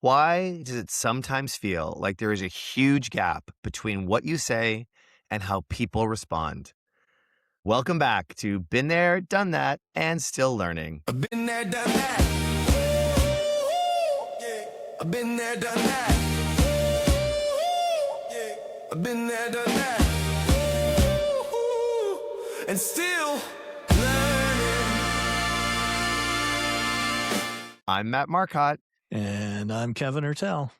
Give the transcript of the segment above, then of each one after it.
Why does it sometimes feel like there is a huge gap between what you say and how people respond? Welcome back to Been There, Done That, and Still Learning. I've been there, done that. Yeah. I've been there, done that. Yeah. I've been there, done that. And still learning. I'm Matt Marcotte. And I'm Kevin Ertell.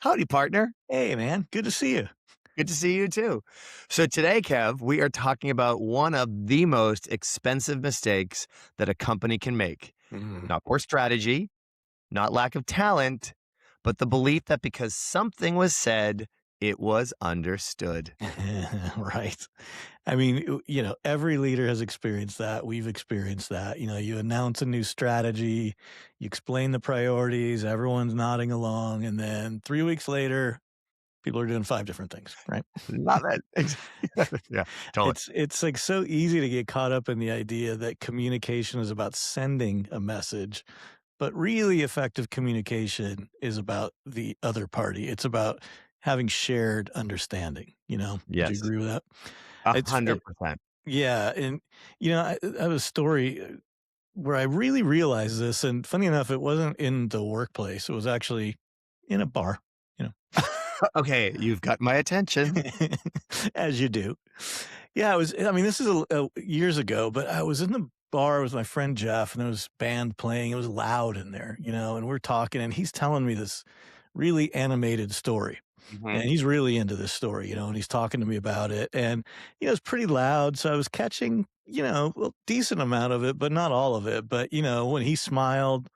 Howdy, partner. Hey, man. Good to see you. Good to see you too. So today, Kev, we are talking about one of the most expensive mistakes that a company can make. Not poor strategy, not lack of talent, but the belief that because something was said, it was understood. Right. I mean, every leader has experienced that. We've experienced that. You announce a new strategy, you explain the priorities, everyone's nodding along, and then 3 weeks later, people are doing 5 different things, right? Love it. Yeah, totally. It's like so easy to get caught up in the idea that communication is about sending a message, but really effective communication is about the other party. It's about having shared understanding, Would you Yes, agree with that? It's 100%. yeah, and, I have a story, where I really realized this, and funny enough, it wasn't in the workplace, it was actually in a bar, you know? Okay, you've got my attention. As you do. Yeah, this is years ago, but I was in the bar with my friend Jeff, and there was band playing. It was loud in there, and we're talking, and he's telling me this really animated story. And Mhm. he's really into this story, and he's talking to me about it. And, it's pretty loud. So I was catching, a decent amount of it, but not all of it. But, when he smiled,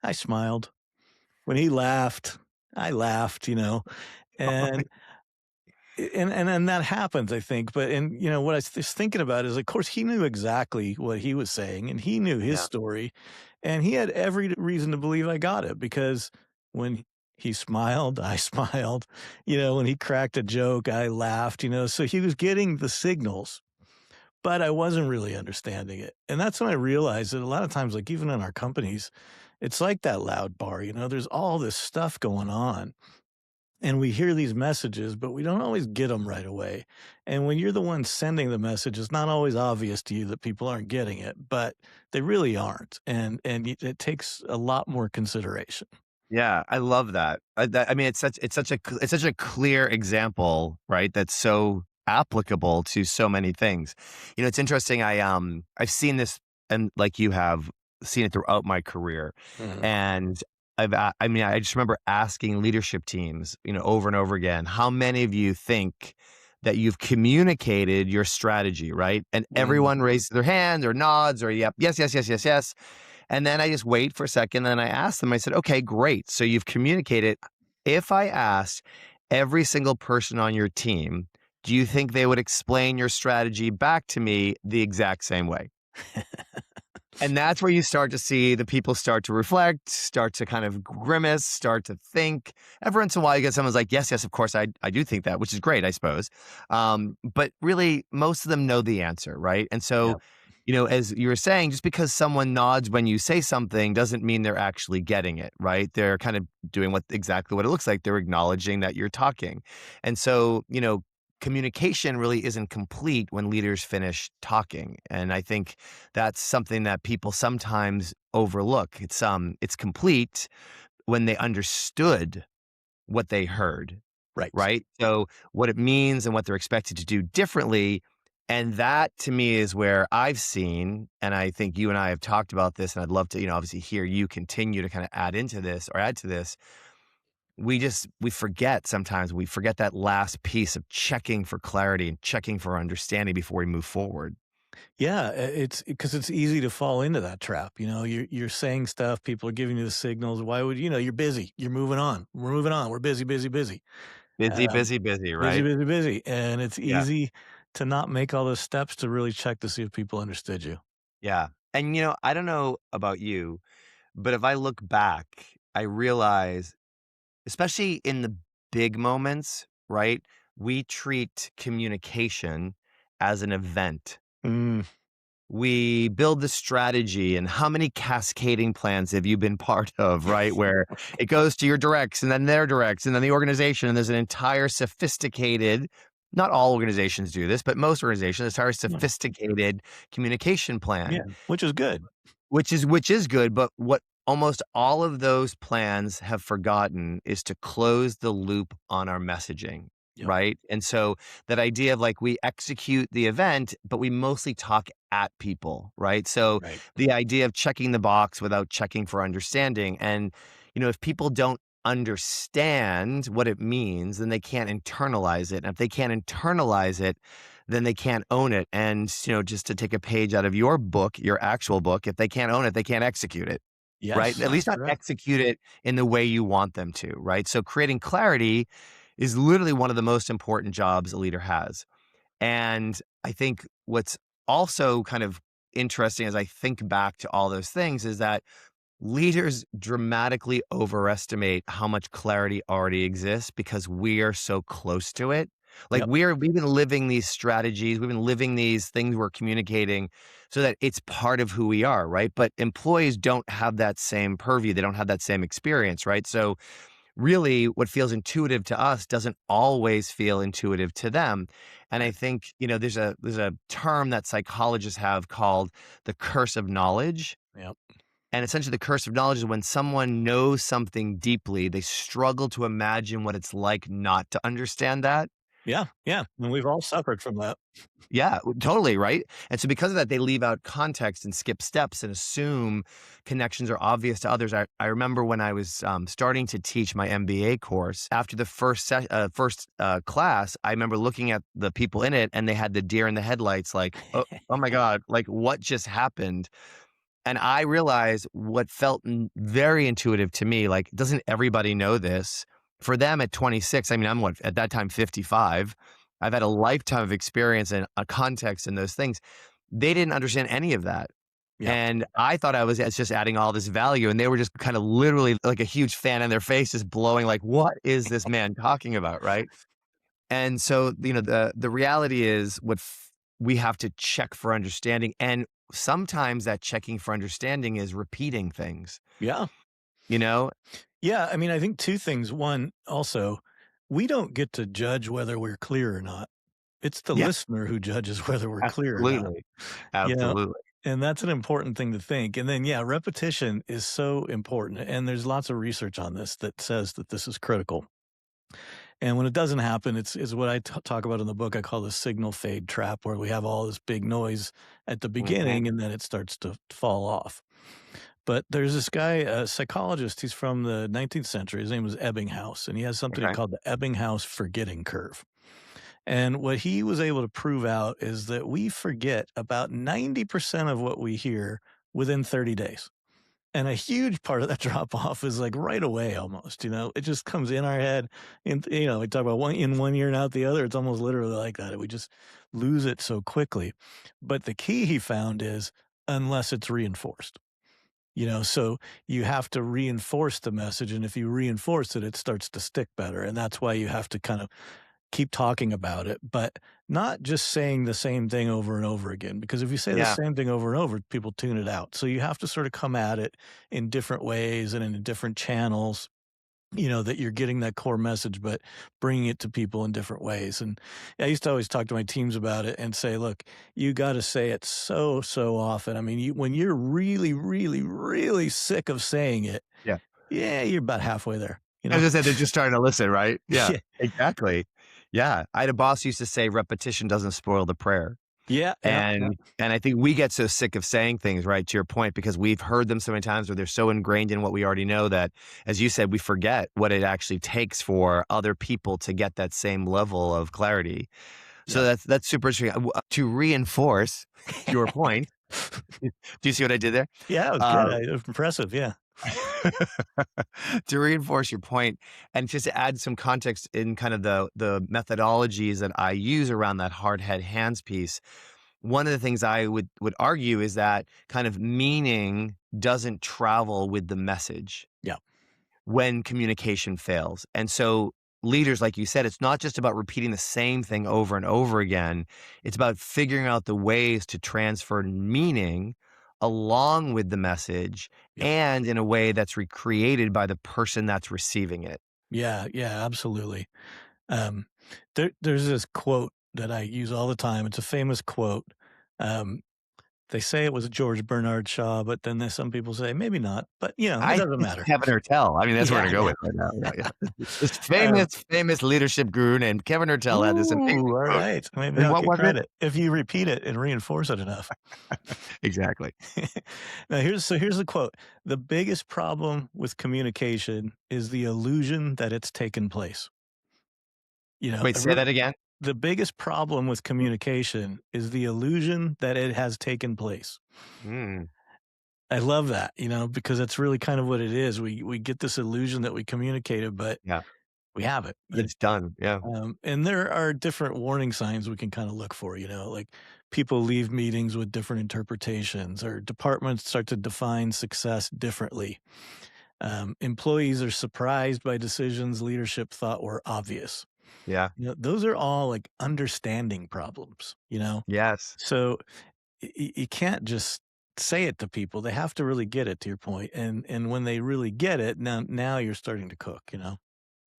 I smiled. When he laughed, I laughed, and and that happens, I think, but what I was thinking about is, of course, he knew exactly what he was saying, and he knew his Yeah. story, and he had every reason to believe I got it because when he smiled, I smiled, when he cracked a joke, I laughed, so he was getting the signals, but I wasn't really understanding it, and that's when I realized that a lot of times, like, even in our companies, it's like that loud bar, there's all this stuff going on, and we hear these messages, but we don't always get them right away. And when you're the one sending the message, it's not always obvious to you that people aren't getting it, but they really aren't. And it takes a lot more consideration. Yeah, I love that. I mean, it's such a clear example, right? That's so applicable to so many things. It's interesting. I've seen this, and like you have seen it throughout my career, Mhm. and I just remember asking leadership teams, over and over again, how many of you think that you've communicated your strategy, right? And Mhm. everyone raises their hand or nods or yep, yes, yes, yes, yes, yes. And then I just wait for a second, and I asked them, I said, "Okay, great. So you've communicated. If I asked every single person on your team, do you think they would explain your strategy back to me the exact same way?" And that's where you start to see the people start to reflect, start to kind of grimace, start to think. Every once in a while, you get someone's like, "Yes, yes, of course, I do think that," which is great, I suppose. But really, most of them know the answer, right? And so, Yeah. as you were saying, just because someone nods when you say something doesn't mean they're actually getting it, right? They're kind of doing exactly what it looks like. They're acknowledging that you're talking. And so, communication really isn't complete when leaders finish talking. And I think that's something that people sometimes overlook. It's complete when they understood what they heard, Right. right? So what it means and what they're expected to do differently. And that to me is where I've seen, and I think you and I have talked about this, and I'd love to, obviously hear you continue to kind of add to this. We forget sometimes, we forget that last piece of checking for clarity and checking for understanding before we move forward. Yeah, it's because it's easy to fall into that trap. You're saying stuff, people are giving you the signals. Why would you're busy? You're moving on. We're moving on. We're busy, busy, busy. Busy, Um, busy, busy, Busy, right? busy, busy, and it's Yeah. easy to not make all those steps to really check to see if people understood you. Yeah. And, I don't know about you, but if I look back, I realize, especially in the big moments, right? We treat communication as an event. Mm. we build the strategy, and how many cascading plans have you been part of, right? Where it goes to your directs and then their directs and then the organization, and there's an entire sophisticated, not all organizations do this, but most organizations, entire Yeah. sophisticated communication Yeah, plan, which is good. which is good, but what almost all of those plans have forgotten is to close the loop on our messaging, Yep. right? And so that idea of like we execute the event, but we mostly talk at people, right? So Right. the idea of checking the box without checking for understanding. And, if people don't understand what it means, then they can't internalize it. And if they can't internalize it, then they can't own it. And, just to take a page out of your book, your actual book, if they can't own it, they can't execute it, right? Yes, At least that's not correct. execute it in the way you want them to, right? So creating clarity is literally one of the most important jobs a leader has. And I think what's also kind of interesting as I think back to all those things is that leaders dramatically overestimate how much clarity already exists because we are so close to it. Like Yep. we've been living these strategies, we've been living these things we're communicating so that it's part of who we are, right? But employees don't have that same purview, they don't have that same experience, right? So really what feels intuitive to us doesn't always feel intuitive to them. And I Right. think, there's a term that psychologists have called the curse of knowledge, Yep. and essentially, the curse of knowledge is when someone knows something deeply, they struggle to imagine what it's like not to understand that. Yeah, yeah, and we've all suffered from that. Yeah, totally, right? And so because of that, they leave out context and skip steps and assume connections are obvious to others. I remember when I was starting to teach my MBA course, after the first class, I remember looking at the people in it and they had the deer in the headlights, like, oh my God, like what just happened? And I realized what felt very intuitive to me, like, doesn't everybody know this? For them at 26, I mean, I'm what, at that time, 55. I've had a lifetime of experience and a context in those things. They didn't understand any of that. Yep. And I thought I was just adding all this value. And they were just kind of literally like a huge fan in their face, just blowing, like, what is this man talking about? Right. And so, the reality is we have to check for understanding. And sometimes that checking for understanding is repeating things, Yeah. you know? Yeah, I mean, I think 2 things. One, also, we don't get to judge whether we're clear or not. It's the Yeah, listener who judges whether we're clear or not, absolutely. you know? Absolutely. And that's an important thing to think. And then, yeah, repetition is so important, and there's lots of research on this that says that this is critical. And when it doesn't happen, it's what I talk about in the book. I call the signal fade trap, where we have all this big noise at the Mhm. beginning, and then it starts to fall off. But there's this guy, a psychologist, he's from the 19th century, his name was Ebbinghaus, and he has something Okay. called the Ebbinghaus forgetting curve. And what he was able to prove out is that we forget about 90% of what we hear within 30 days. And a huge part of that drop off is like right away almost, it just comes in our head. And, we talk about one ear and out the other. It's almost literally like that. We just lose it so quickly. But the key he found is unless it's reinforced. So you have to reinforce the message, and if you reinforce it, it starts to stick better, and that's why you have to kind of keep talking about it, but not just saying the same thing over and over again, because if you say the Yeah. same thing over and over, people tune it out. So you have to sort of come at it in different ways and in different channels, that you're getting that core message, but bringing it to people in different ways. And I used to always talk to my teams about it and say, look, you got to say it so, so often. I mean, when you're really, really, really sick of saying it, Yeah. yeah, you're about halfway there, As I said, they're just starting to listen, right? Yeah, Yeah. exactly. Yeah. I had a boss who used to say repetition doesn't spoil the prayer. Yeah. Yeah. Yeah. And I think we get so sick of saying things, right, to your point, because we've heard them so many times where they're so ingrained in what we already know that, as you said, we forget what it actually takes for other people to get that same level of clarity. So Yep. that's super interesting. To reinforce your point, do you see what I did there? Yeah, it was good. Uh, It was impressive. Yeah. to reinforce your point and just to add some context in kind of the methodologies that I use around that hard head hands piece. One of the things I would argue is that kind of meaning doesn't travel with the message Yeah. when communication fails. And so leaders, like you said, it's not just about repeating the same thing over and over again. It's about figuring out the ways to transfer meaning along with the message Yep. and in a way that's recreated by the person that's receiving it. Yeah, yeah, absolutely. Um, there's this quote that I use all the time. It's a famous quote. Um, they say it was George Bernard Shaw, but then there's some people say maybe not. But it I think doesn't it's matter. Kevin Ertell. I mean, that's what we're Yeah, gonna go yeah. with right now. Yeah, yeah. This Um, famous leadership guru named Kevin Ertell had this amazing ooh, all quote. right. Maybe And I'll what get was it? credit if you repeat it and reinforce it enough. Exactly. Now here's the quote. The biggest problem with communication is the illusion that it's taken place. Wait, say that again? The biggest problem with communication is the illusion that it has taken place. Mm, I love that, because that's really kind of what it is. We get this illusion that we communicated, but yeah, we haven't. but it's done. Yeah. And there are different warning signs we can kind of look for, like people leave meetings with different interpretations, or departments start to define success differently. Employees are surprised by decisions leadership thought were obvious. Yeah. Those are all like understanding problems. Yes. So you can't just say it to people. They have to really get it, to your point. And when they really get it, now you're starting to cook.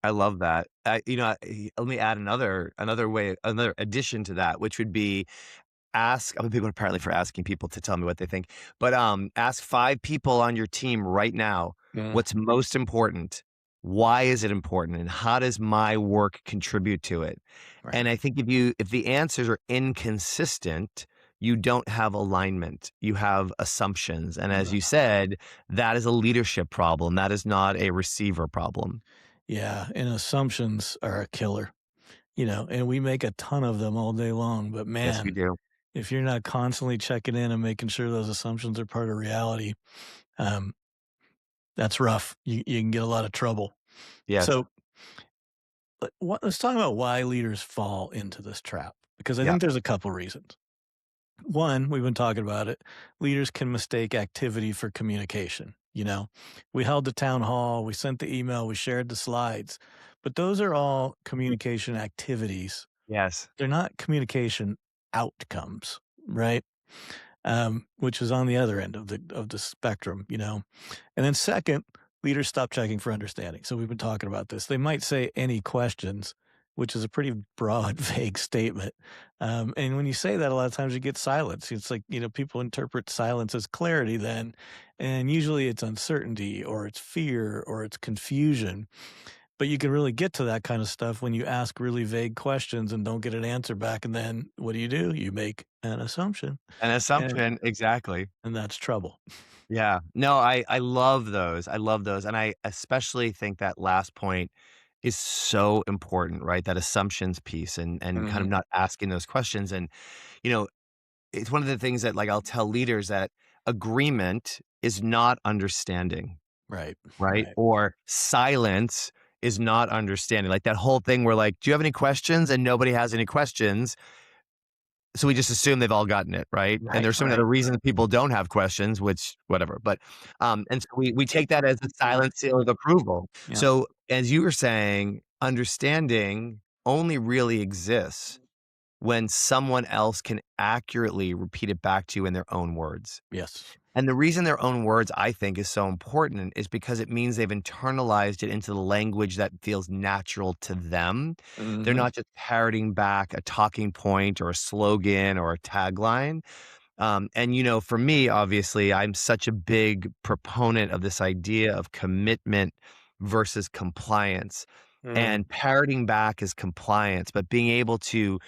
I love that. Let me add another addition to that, which would be I'm a big one apparently for asking people to tell me what they think. But ask 5 people on your team right now, Mm, what's most important? Why is it important? And how does my work contribute to it? right. And I think if the answers are inconsistent, you don't have alignment. You have assumptions. And as you said, that is a leadership problem. That is not a receiver problem. Yeah, and assumptions are a killer, and we make a ton of them all day long. But Yes, we man, do. if you're not constantly checking in and making sure those assumptions are part of reality, um, that's rough. You can get a lot of trouble. Yes. So let's talk about why leaders fall into this trap, because I Yeah. think there's a couple reasons. One, we've been talking about it. Leaders can mistake activity for communication. We held the town hall, we sent the email, we shared the slides, but those are all communication activities. Yes. They're not communication outcomes, right? Which is on the other end of the spectrum. And then second, leaders stop checking for understanding. So we've been talking about this. They might say any questions, which is a pretty broad, vague statement. And when you say that, a lot of times you get silence. It's like, people interpret silence as clarity then, and usually it's uncertainty or it's fear or it's confusion. But you can really get to that kind of stuff when you ask really vague questions and don't get an answer back. And then what do? You make an assumption, An and assumption, exactly. and that's trouble. Yeah. No, I love those. I love those, and I especially think that last point is so important, right? That assumptions piece and kind of Mhm. not asking those questions, and, you know, it's one of the things that, like, I'll tell leaders that agreement is not understanding, Right, right? right, Or silence is not understanding. Like, that whole thing where, like, "Do you have any questions?" And nobody has any questions. So we just assume they've all gotten it, right? And right, there's so many right. other reasons people don't have questions, which whatever. But and so we take that as a silent seal of approval. Yeah, So as you were saying, understanding only really exists when someone else can accurately repeat it back to you in their own words. yes. And the reason their own words, I think, is so important is because it means they've internalized it into the language that feels natural to them. They're Mhm. not just parroting back a talking point or a slogan or a tagline. And, for me, obviously, I'm such a big proponent of this idea of commitment versus compliance. Mm, And parroting back is compliance, but being able to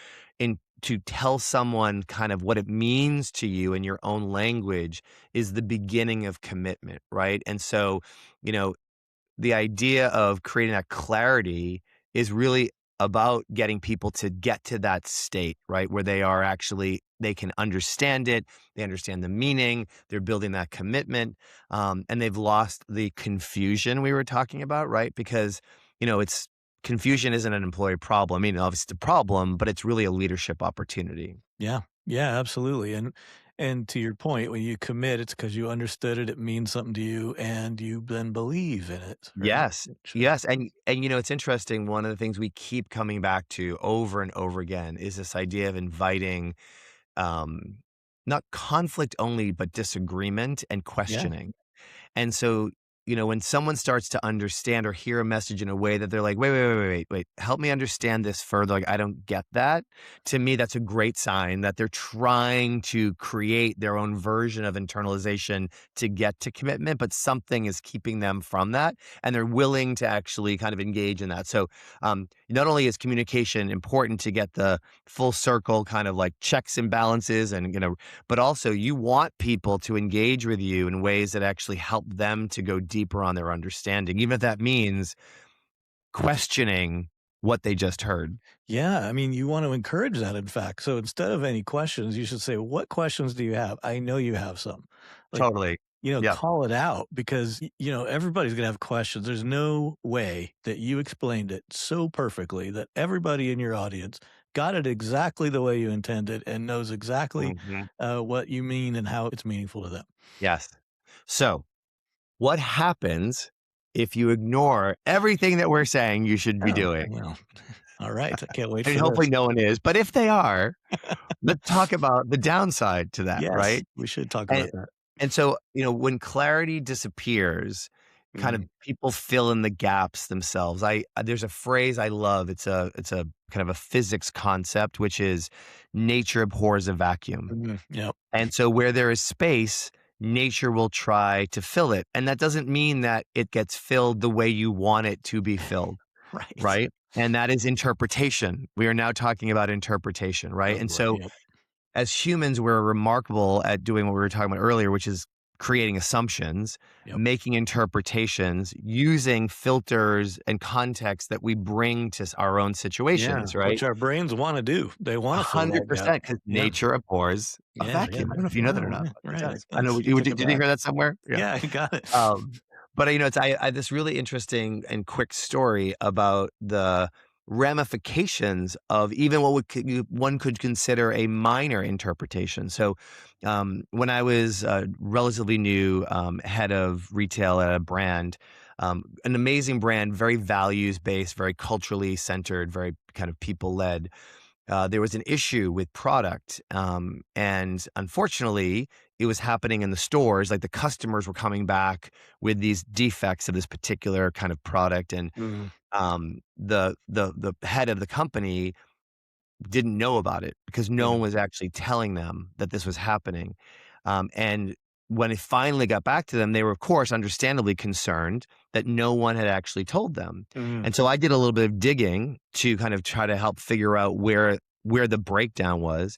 tell someone kind of what it means to you in your own language is the beginning of commitment, right? And so, you know, the idea of creating that clarity is really about getting people to get to that state, right? Where they can understand it, they understand the meaning, they're building that commitment, and they've lost the confusion we were talking about, right? Because, it's confusion isn't an employee problem. I mean, obviously it's a problem, but it's really a leadership opportunity. yeah, yeah, absolutely. And And to your point, when you commit, it's because you understood it, it means something to you, and you then believe in it, right? Yes. Which is Yes, and, it's interesting, one of the things we keep coming back to over and over again is this idea of inviting, um, not conflict only, but disagreement and yeah. questioning. And so, when someone starts to understand or hear a message in a way that they're like, wait, wait, wait, wait, wait, wait, help me understand this further. Like, I don't get that. To me, that's a great sign that they're trying to create their own version of internalization to get to commitment, but something is keeping them from that. And they're willing to actually kind of engage in that. So, not only is communication important to get the full circle kind of like checks and balances and, but also you want people to engage with you in ways that actually help them to go deeper on their understanding, even if that means questioning what they just heard. Yeah, I mean, you want to encourage that, in fact. So instead of any questions, you should say, "What questions do you have? I know you have some." Like, Totally. Yep. call it out because, everybody's gonna have questions. There's no way that you explained it so perfectly that everybody in your audience got it exactly the way you intended and knows exactly, Mhm. what you mean and how it's meaningful to them. Yes. So, what happens if you ignore everything that we're saying you should be Oh, doing? well, all right. I can't wait I mean, for hopefully this. no one is, but if they are, let's talk about the downside to that, Yes, right? we should talk And about that. and so, when clarity disappears, kind of Mhm, people fill in the gaps themselves. There's a phrase I love. It's a kind of a physics concept, which is nature abhors a vacuum. yep. And so where there is space, nature will try to fill it. And that doesn't mean that it gets filled the way you want it to be filled, Right. right? And that is interpretation. We are now talking about interpretation, right? Oh, And boy, so yep, as humans, we're remarkable at doing what we were talking about earlier, which is creating assumptions, yep. making interpretations, using filters and context that we bring to our own Yeah, situations, right? which our brains wanna do. They wanna fill that gap. 100% because Yeah, nature abhors a yeah, yeah. vacuum. I don't know if you know that or Wow, not, yeah, but it right. does. I know That's you you took it did you back. hear that somewhere? Yeah. Yeah, I got it. Um, but, it's I had this really interesting and quick story about the ramifications of even what one could consider a minor interpretation. So, when I was, relatively new, head of retail at a brand, an amazing brand, very values-based, very culturally centered, very kind of people-led, there was an issue with product. And unfortunately, it was happening in the stores. Like the customers were coming back with these defects of this particular kind of product. And Mhm, the head of the company didn't know about it because no one mhm, was actually telling them that this was happening. And when it finally got back to them, they were, of course, understandably concerned that no one had actually told them. mhm, And so I did a little bit of digging to kind of try to help figure out where the breakdown was.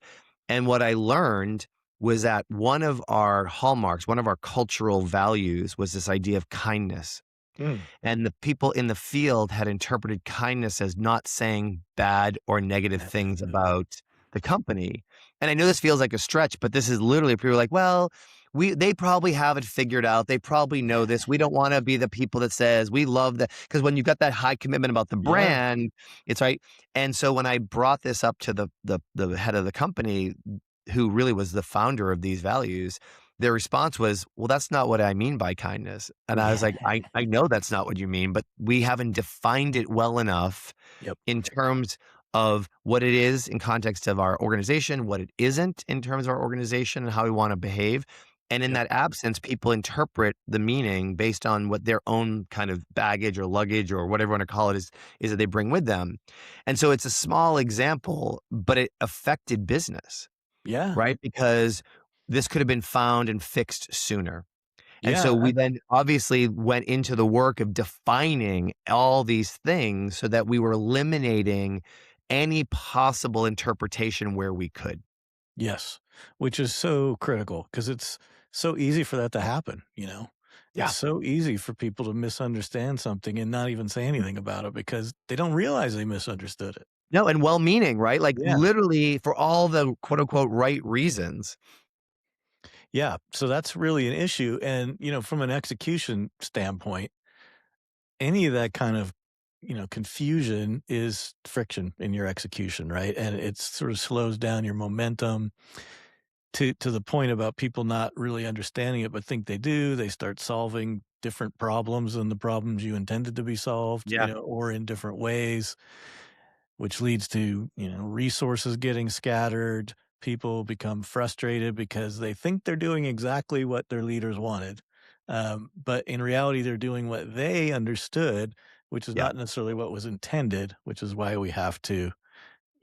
And what I learned was that one of our hallmarks, one of our cultural values was this idea of kindness. mm. And the people in the field had interpreted kindness as not saying bad or negative things about the company. And I know this feels like a stretch, but this is literally people are like, well, they probably have it figured out. They probably know this. We don't want to be the people that says we love that because when you've got that high commitment about the Yeah, brand, it's right. And so when I brought this up to the head of the company, who really was the founder of these values, their response was, "Well, that's not what I mean by kindness." And I was yeah, like, "I know that's not what you mean, but we haven't defined it well enough yep, in terms of what it is in context of our organization, what it isn't in terms of our organization and how we wanna behave." And in yep, that absence, people interpret the meaning based on what their own kind of baggage or luggage or whatever you wanna call it is that they bring with them. And so it's a small example, but it affected business. yeah, Right? Because this could have been found and fixed sooner. And yeah, so we then obviously went into the work of defining all these things so that we were eliminating any possible interpretation where we could. yes, which is so critical because it's so easy for that to happen, It's Yeah. so easy for people to misunderstand something and not even say anything about it because they don't realize they misunderstood it. No, and well-meaning, right? Like Yeah. literally for all the quote unquote right reasons. Yeah, so that's really an issue, and, from an execution standpoint, any of that kind of, confusion is friction in your execution, right? And it sort of slows down your momentum. to the point about people not really understanding it, but think they do. They start solving different problems than the problems you intended to be solved, Yeah. or in different ways, which leads to, resources getting scattered. People become frustrated because they think they're doing exactly what their leaders wanted. But in reality, they're doing what they understood, which is Yeah. not necessarily what was intended, which is why we have to,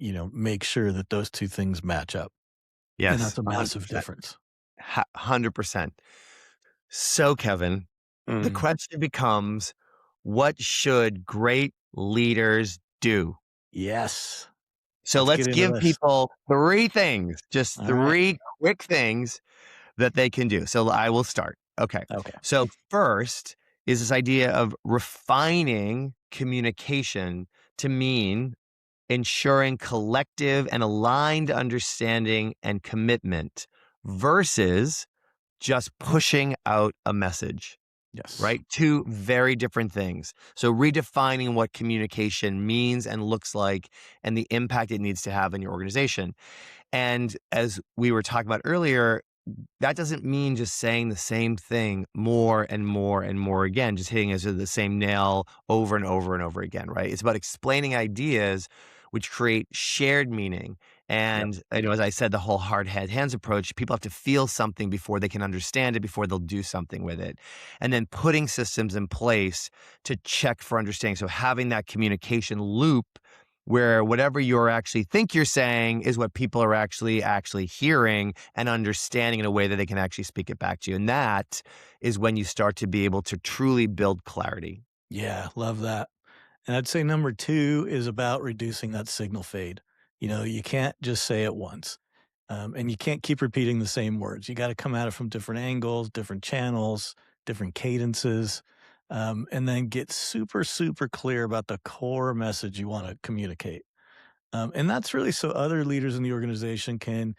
make sure that those two things match up. And Yes. that's a massive 100%. difference. 100%. So, Kevin, the Mm. question becomes, what should great leaders do? Yes. So Let's let's get into give this. people 3 things, just All right. 3 quick things that they can do. So I will start. Okay. Okay. So first is this idea of refining communication to mean ensuring collective and aligned understanding and commitment versus just pushing out a message, Yes. right? 2 very different things. So redefining what communication means and looks like and the impact it needs to have in your organization. And as we were talking about earlier, that doesn't mean just saying the same thing more and more and more again, just hitting us with the same nail over and over and over again, right? It's about explaining ideas which create shared meaning. Yep. And as I said, the whole hard head hands approach, people have to feel something before they can understand it, before they'll do something with it. And then putting systems in place to check for understanding. So having that communication loop where whatever you actually think you're saying is what people are actually hearing and understanding in a way that they can actually speak it back to you. And that is when you start to be able to truly build clarity. Yeah, love that. And I'd say number 2 is about reducing that signal fade. You can't just say it once, and you can't keep repeating the same words. You gotta come at it from different angles, different channels, different cadences, and then get super, super clear about the core message you wanna communicate. And that's really so other leaders in the organization can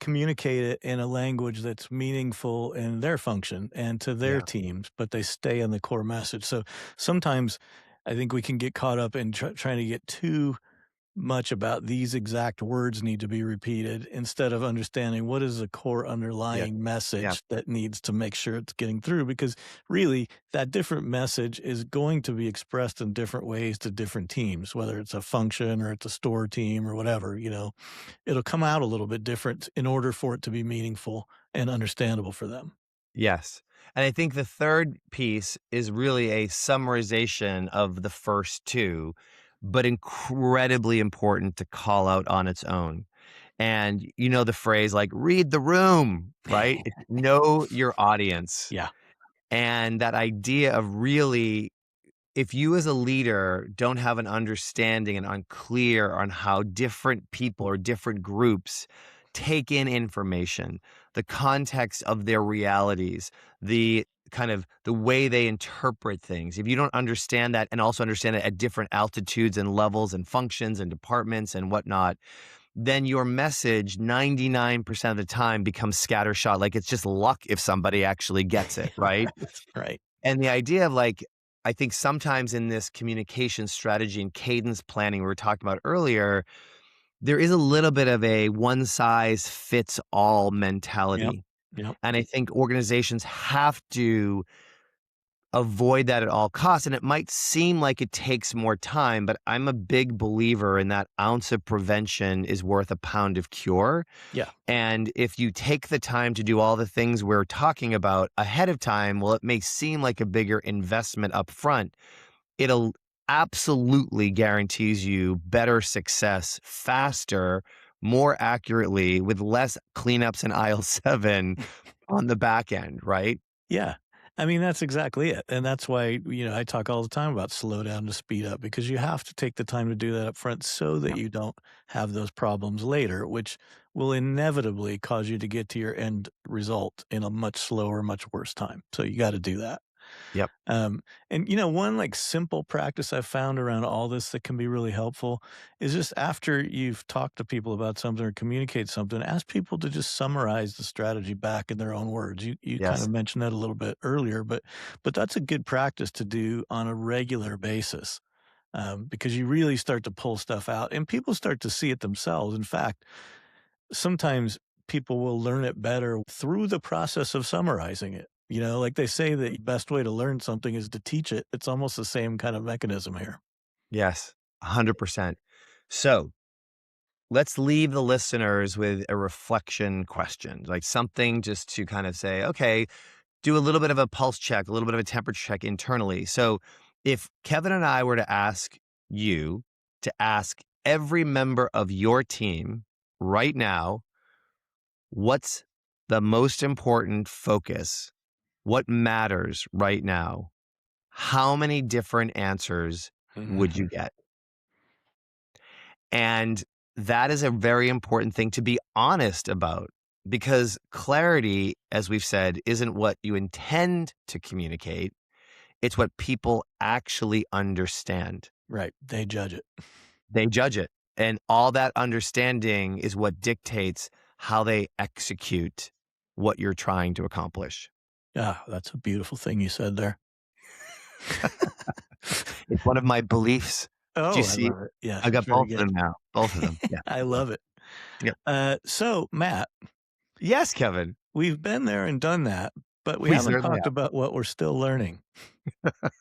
communicate it in a language that's meaningful in their function and to their Yeah. teams, but they stay on the core message. So sometimes I think we can get caught up in trying to get too much about these exact words need to be repeated instead of understanding what is the core Yeah. underlying Yeah. message that needs to make sure it's getting through. Because really, that different message is going to be expressed in different ways to different teams, whether it's a function or it's a store team or whatever, it'll come out a little bit different in order for it to be meaningful and understandable for them. Yes. And I think the third piece is really a summarization of the first two, but incredibly important to call out on its own. And the phrase like read the room, right? Know your audience. Yeah. And that idea of really, if you as a leader don't have an understanding and unclear on how different people or different groups take in information, the context of their realities, the kind of the way they interpret things, if you don't understand that and also understand it at different altitudes and levels and functions and departments and whatnot, then your message 99% of the time becomes scattershot. Like it's just luck if somebody actually gets it, right? Right. And the idea of I think sometimes in this communication strategy and cadence planning we were talking about earlier, there is a little bit of a one size fits all Yep. mentality. Yep. And I think organizations have to avoid that at all costs. And it might seem like it takes more time, but I'm a big believer in that ounce of prevention is worth a pound of cure. Yeah. And if you take the time to do all the things we're talking about ahead of time, well, it may seem like a bigger investment up front. It'll absolutely guarantees you better success faster, more accurately, with less cleanups in aisle 7 on the back end, right? Yeah. I mean, that's exactly it. And that's why, I talk all the time about slow down to speed up because you have to take the time to do that up front so that Yep. you don't have those problems later, which will inevitably cause you to get to your end result in a much slower, much worse time. So you got to do that. Yep. And one like simple practice I've found around all this that can be really helpful is just after you've talked to people about something or communicate something, ask people to just summarize the strategy back in their own words. You kind Yes. of mentioned that a little bit earlier, but that's a good practice to do on a regular basis. Because you really start to pull stuff out and people start to see it themselves. In fact, sometimes people will learn it better through the process of summarizing it. Like they say the best way to learn something is to teach it. It's almost the same kind of mechanism here. Yes, 100%. So let's leave the listeners with a reflection question, like something just to kind of say, okay, do a little bit of a pulse check, a little bit of a temperature check internally. So if Kevin and I were to ask you to ask every member of your team right now, what's the most important focus? What matters right now? How many different answers would you get? And that is a very important thing to be honest about, because clarity, as we've said, isn't what you intend to communicate. It's what people actually understand. Right. They judge it. They judge it. And all that understanding is what dictates how they execute what you're trying to accomplish. Yeah, that's a beautiful thing you said there. It's one of my beliefs. Do Oh, you I see? love it. Yeah, I got very both of good. them now. Both of them. Yeah. I love it. Yep. So, Matt, Yes, Kevin. we've been there and done that, but we We haven't certainly talked about what we're still learning. have.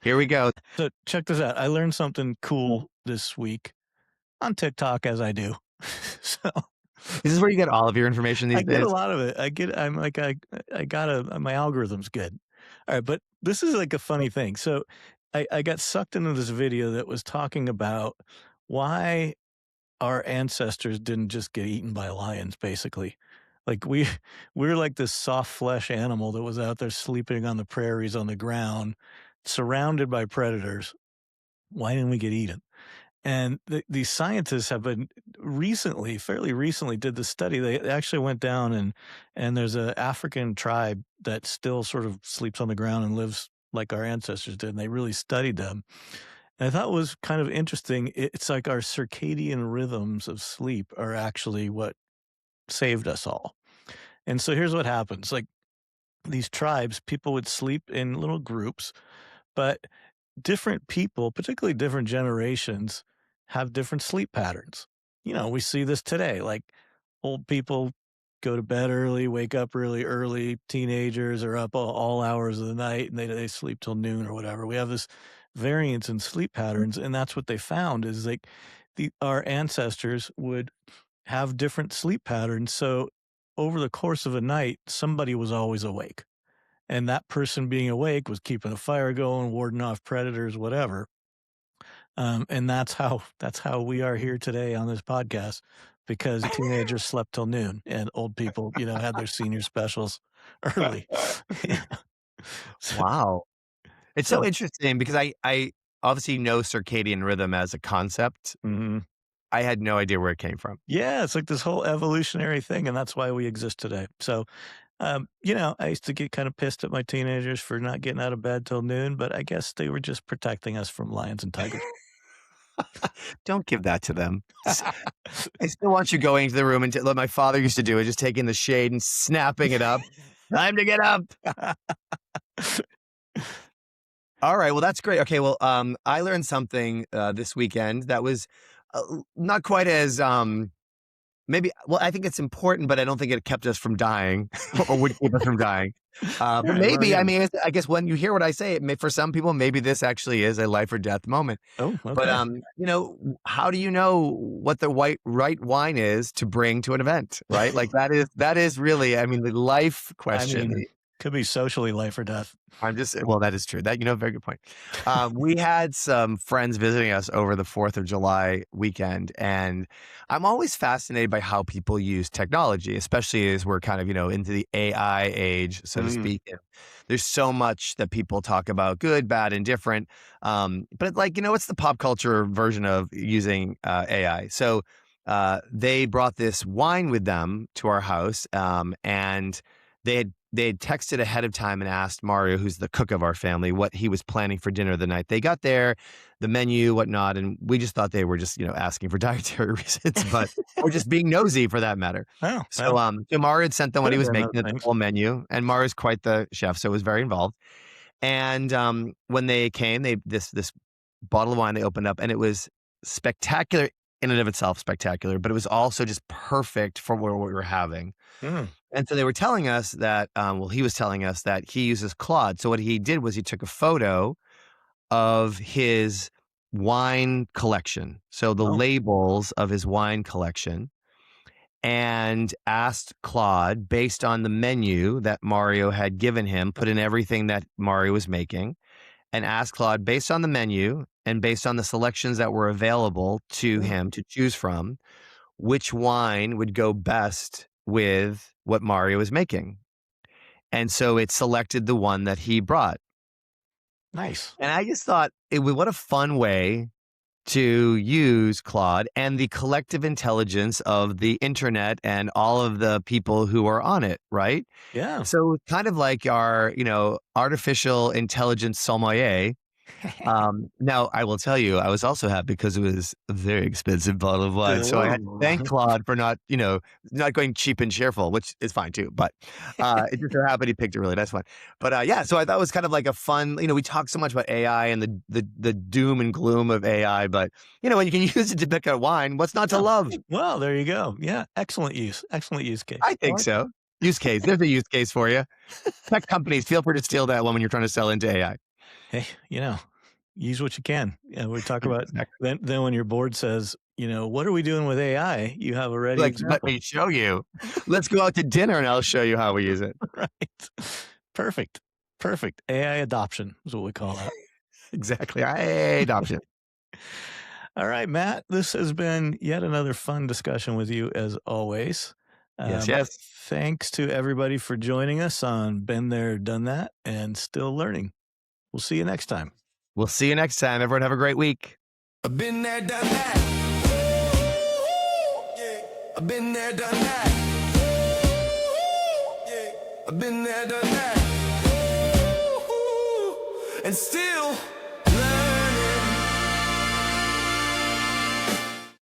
Here we go. So check this out. I learned something cool this week on TikTok, as I do. So Is this where you get all of your information these I get days? a lot of it. I got my algorithm's good. All right, but this is like a funny thing. So I got sucked into this video that was talking about why our ancestors didn't just get eaten by lions, basically. Like we're like this soft flesh animal that was out there sleeping on the prairies on the ground, surrounded by predators. Why didn't we get eaten? And these scientists have been fairly recently, did the study. They actually went down and there's an African tribe that still sort of sleeps on the ground and lives like our ancestors did. And they really studied them. And I thought it was kind of interesting. It's like our circadian rhythms of sleep are actually what saved us all. And so here's what happens. Like these tribes, people would sleep in little groups, but different people, particularly different generations, have different sleep patterns. We see this today. Like old people go to bed early, wake up really early. Teenagers are up all hours of the night and they sleep till noon or whatever. We have this variance in sleep patterns, and that's what they found is like our ancestors would have different sleep patterns. So over the course of a night, somebody was always awake. And that person being awake was keeping a fire going, warding off predators, whatever. And that's how we are here today on this podcast, because teenagers slept till noon and old people, had their senior specials early. So, Wow. It's so so interesting because I obviously know circadian rhythm as a concept. mhm. I had no idea where it came from. Yeah, it's like this whole evolutionary thing, and that's why we exist today. So, I used to get kind of pissed at my teenagers for not getting out of bed till noon, but I guess they were just protecting us from lions and tigers. Don't give that to them. I still want you going to the room and what my father used to do is just taking the shade and snapping it up. Time to get up. All right. Well, that's great. Okay. Well, I learned something this weekend that was not quite as I think it's important, but I don't think it kept us from dying or would keep us from dying. But Right, maybe, right. I guess when you hear what I say, for some people, maybe this actually is a life or death moment. Oh, But, okay. how do you know what the right wine is to bring to an event, right? Like that is really, the life I question. mean, could be socially life or death. Well, that is true. Very good point. We had some friends visiting us over the 4th of July weekend, and I'm always fascinated by how people use technology, especially as we're kind of, into the AI age, so to speak. And there's so much that people talk about, good, bad, and different. But it's the pop culture version of using AI. So they brought this wine with them to our house, and they had texted ahead of time and asked Mario, who's the cook of our family, what he was planning for dinner the night. They got there, the menu, whatnot, and we just thought they were just, asking for dietary reasons, but or just being nosy for that matter. Oh, So, Mario had sent them what could he have was been making, those the things. whole menu, and Mario's quite the chef, so was very involved. And when they came, this bottle of wine they opened up, and it was spectacular in and of itself spectacular, but it was also just perfect for what we were having. Mm. And so they were telling us that, well, he was telling us that he uses Claude. So what he did was he took a photo of his wine collection, so the Oh, labels of his wine collection, and asked Claude, based on the menu that Mario had given him, put in everything that Mario was making, and asked Claude, based on the menu and based on the selections that were available to mm, him to choose from, which wine would go best with what Mario was making. And so it selected the one that he brought. nice. And I just thought, what a fun way to use Claude and the collective intelligence of the internet and all of the people who are on it, right? Yeah. So kind of like our, artificial intelligence sommelier. Now I will tell you, I was also happy because it was a very expensive bottle of wine. So I had to thank Claude for not going cheap and cheerful, which is fine too. But it just so happened he picked a really nice one. But yeah, so I thought it was kind of like a fun, we talk so much about AI and the doom and gloom of AI, but when you can use it to pick a wine, what's not to Oh, love? well, there you go. Yeah, excellent use. Excellent use case. I I think like it. so. Use case. There's a use case for you. Tech companies, feel free to steal that one when you're trying to sell into AI. Hey, use what you can. Yeah, we talk about Exactly. then when your board says, what are we doing with AI? You have a ready Like, let example. me show you. Let's go out to dinner and I'll show you how we use it. Right. Perfect. Perfect. AI adoption is what we call that. Exactly. Adoption. All right, Matt, this has been yet another fun discussion with you as always. Yes, yes. Thanks to everybody for joining us on Been There, Done That, and Still Learning. We'll see you next time. We'll see you next time. Everyone have a great week. I've been there, done that. Yeah. I've been there, done that. Yeah. I've been there, done that. And still